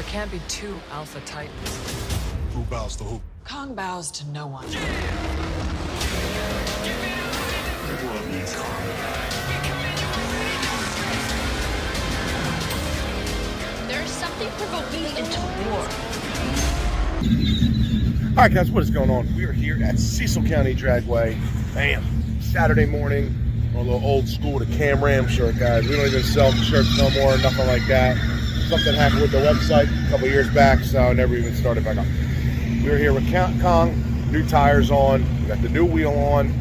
can't be two alpha titans. Who bows to who? Kong bows to no one. The world needs Kong. There's something provoking into war. All right, guys, what is going on? We are here at Cecil County Dragway. Bam! Saturday morning. A little old school, the Cam Ram shirt, guys. We don't even sell shirts no more, nothing like that. Something happened with the website a couple years back, so I never even started back up. We're here with Kong, new tires on, we got the new wheel on,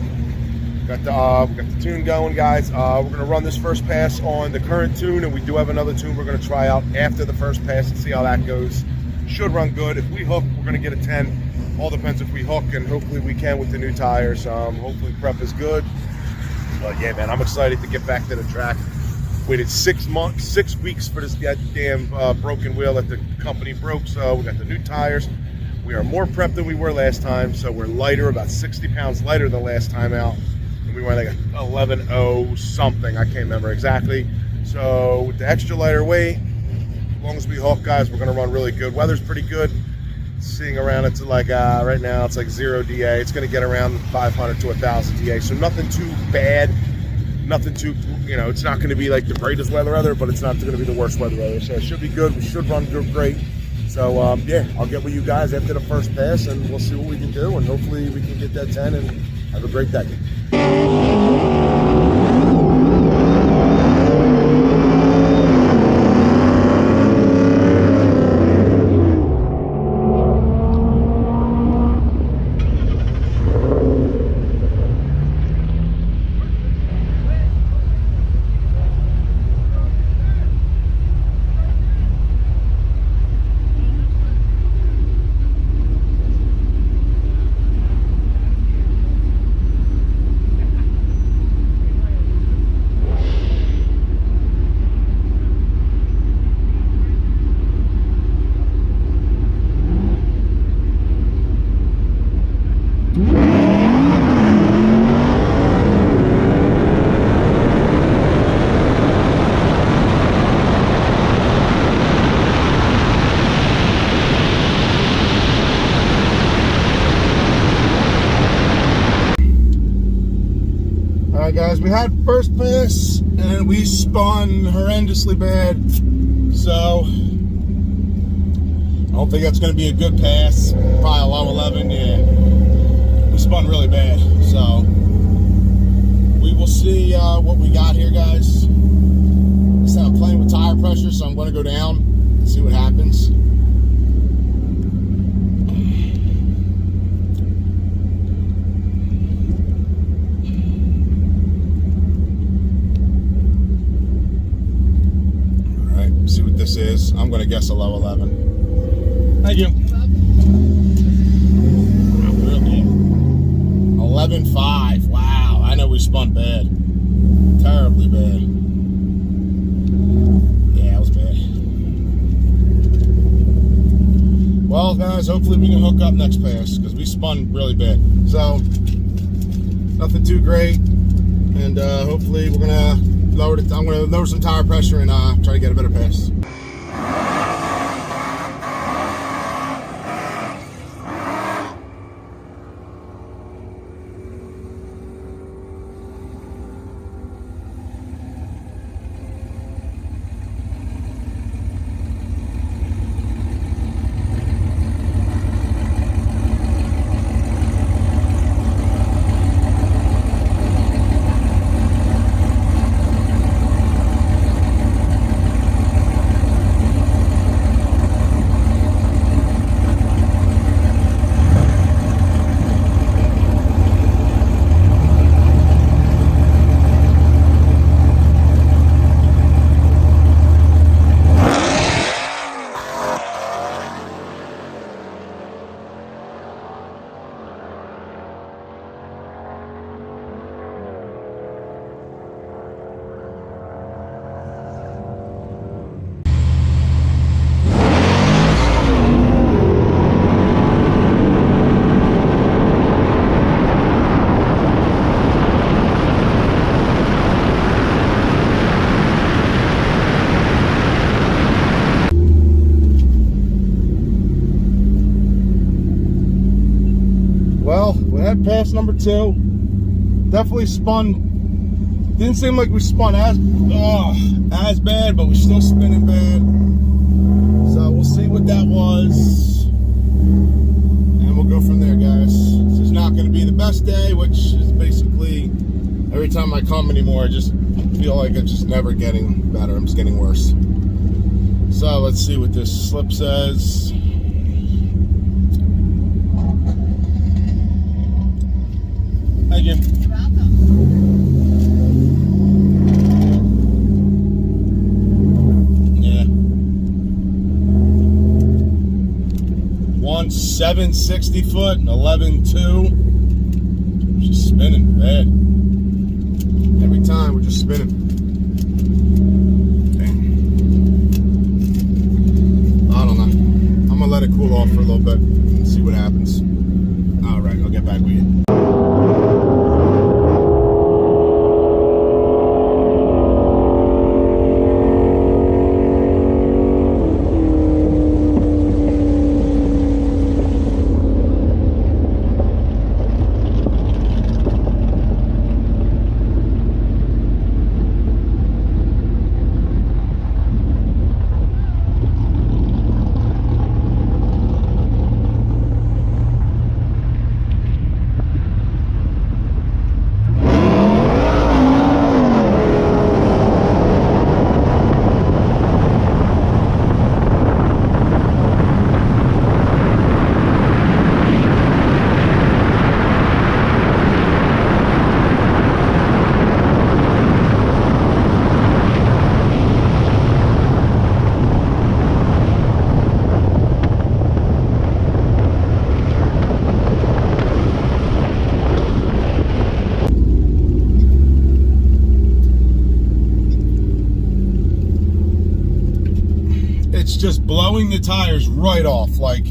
we got the tune going, guys. We're gonna run this first pass on the current tune, and we do have another tune we're gonna try out after the first pass and see how that goes. Should run good. If we hook, we're gonna get a 10. All depends if we hook, and hopefully we can with the new tires. Hopefully prep is good. But yeah, man, I'm excited to get back to the track. Waited 6 weeks for this goddamn broken wheel that the company broke. So we got the new tires. We are more prepped than we were last time. So we're lighter, about 60 pounds lighter than last time out. And we were like 11.0 something. I can't remember exactly. So with the extra lighter weight, as long as we hook, guys, we're gonna run really good. Weather's pretty good. Seeing around it to like right now it's like 0 DA. It's going to get around 500 to 1,000 DA, so nothing too bad, nothing too, you know, it's not going to be like the greatest weather either, but it's not going to be the worst weather either. So it should be good. We should run good, great. So yeah, I'll get with you guys after the first pass and we'll see what we can do, and hopefully we can get that 10 and have a great day. Guys, we had first pass and we spun horrendously bad, so I don't think that's going to be a good pass. Probably a low 11. Yeah, we spun really bad, so we will see what we got here, guys. Instead of playing with tire pressure, so I'm going to go down and see what happens. See what this is. I'm going to guess a low 11. Thank you. 11.5. Wow. I know we spun bad. Terribly bad. Yeah, it was bad. Well, guys, hopefully we can hook up next pass because we spun really bad. So, nothing too great. And hopefully we're going to I'm going to lower some tire pressure and try to get a better pass. number 2. Definitely spun. Didn't seem like we spun as bad, but we're still spinning bad. So we'll see what that was, and we'll go from there, guys. This is not going to be the best day, which is basically every time I come anymore, I just feel like it's just never getting better. I'm just getting worse. So let's see what this slip says. Thank you. You're welcome. Yeah. 1,760 foot, 11.2. Just spinning bad. Every time we're just spinning. Dang. I don't know. I'm gonna let it cool off for a little bit and see what happens. All right, I'll get back with you. Just blowing the tires right off, like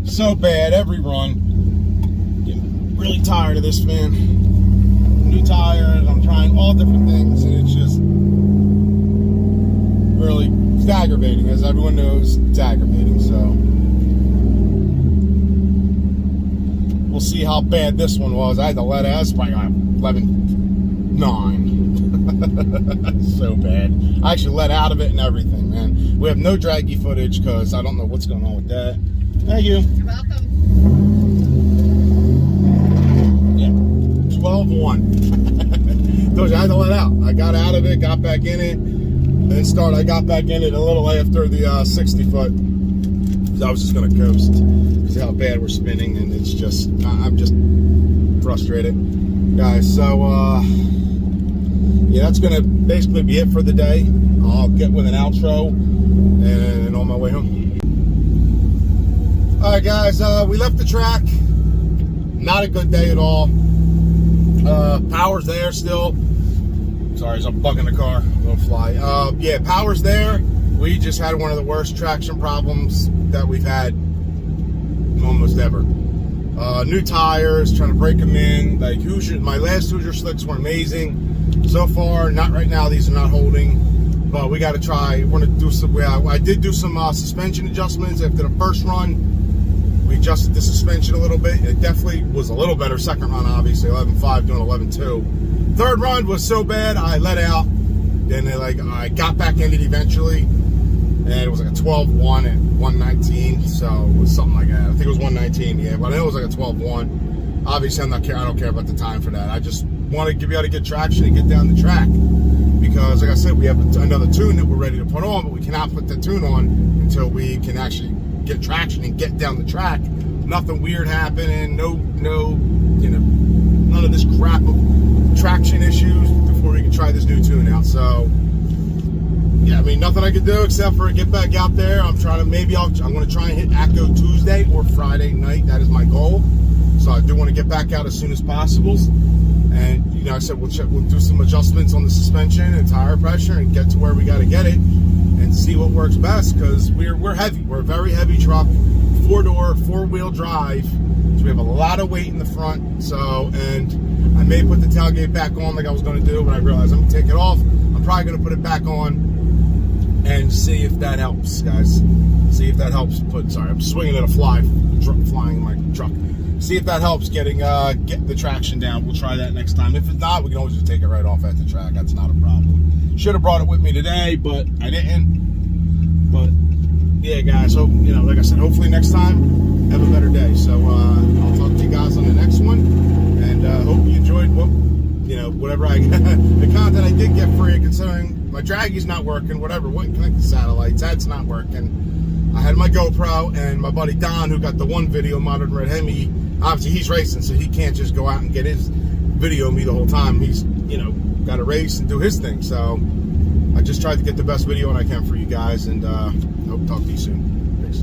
so bad every run. Getting really tired of this, man. New tires, I'm trying all different things, and it's just really, it's aggravating. As everyone knows, it's aggravating. So we'll see how bad this one was. I had to let it. I was probably 11.9. So bad. I actually let out of it and everything, man. We have no draggy footage because I don't know what's going on with that. Thank you. You're welcome. Yeah, 12.1. Told you I had to let out. I got out of it, got back in it, then I got back in it a little after the 60 foot. I was just going to coast because how bad we're spinning, and it's just, I'm just frustrated. Guys, so, yeah, that's going to basically be it for the day. I'll get with an outro and on my way home. All right, guys, we left the track. Not a good day at all. Power's there still. Sorry, as I'm bugging the car. I'm gonna fly. Yeah, power's there. We just had one of the worst traction problems that we've had almost ever. New tires, trying to break them in. Like my last Hoosier slicks were amazing. So far, not right now. These are not holding, but we got to try. We're gonna do some. I did do some suspension adjustments after the first run. We adjusted the suspension a little bit. It definitely was a little better. Second run, obviously, 11.5 doing 11.2. Third run was so bad, I let out. Then I got back in it eventually, and it was like a 12.1 at 119. So it was something like that. I think it was 119. Yeah, but I know it was like a 12.1. Obviously, I don't care about the time for that. I just want to be able to get traction and get down the track, because like I said, we have another tune that we're ready to put on, but we cannot put the tune on until we can actually get traction and get down the track. Nothing weird happening, no, you know, none of this crap of traction issues before we can try this new tune out. So yeah, I mean, nothing I can do except for get back out there. I'm going to try and hit ACO Tuesday or Friday night. That is my goal. So I do want to get back out as soon as possible. And, you know, I said we'll do some adjustments on the suspension and tire pressure and get to where we got to get it and see what works best, because we're heavy. We're a very heavy truck, 4-door, 4-wheel drive. So we have a lot of weight in the front. So, and I may put the tailgate back on like I was going to do, but I realized I'm going to take it off. I'm probably going to put it back on and see if that helps, guys. See if that helps. Sorry, I'm swinging at a flying in my truck. see if that helps get the traction down. We'll try that next time. If it's not, we can always just take it right off at the track. That's not a problem. Should have brought it with me today, but I didn't. But yeah, guys, so like I said, hopefully next time have a better day. So I'll talk to you guys on the next one, and hope you enjoyed whatever the content I did get for you, considering my draggy's not working, whatever, wouldn't connect the satellites, that's not working. I had my GoPro, and my buddy Don, who got the one video, Modern Red Hemi, obviously he's racing, so he can't just go out and get his video of me the whole time. He's got to race and do his thing. So I just tried to get the best video I can for you guys, and I hope to talk to you soon. Peace.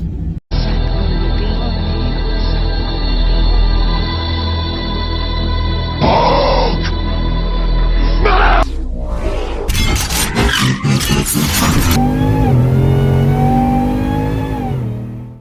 Smash!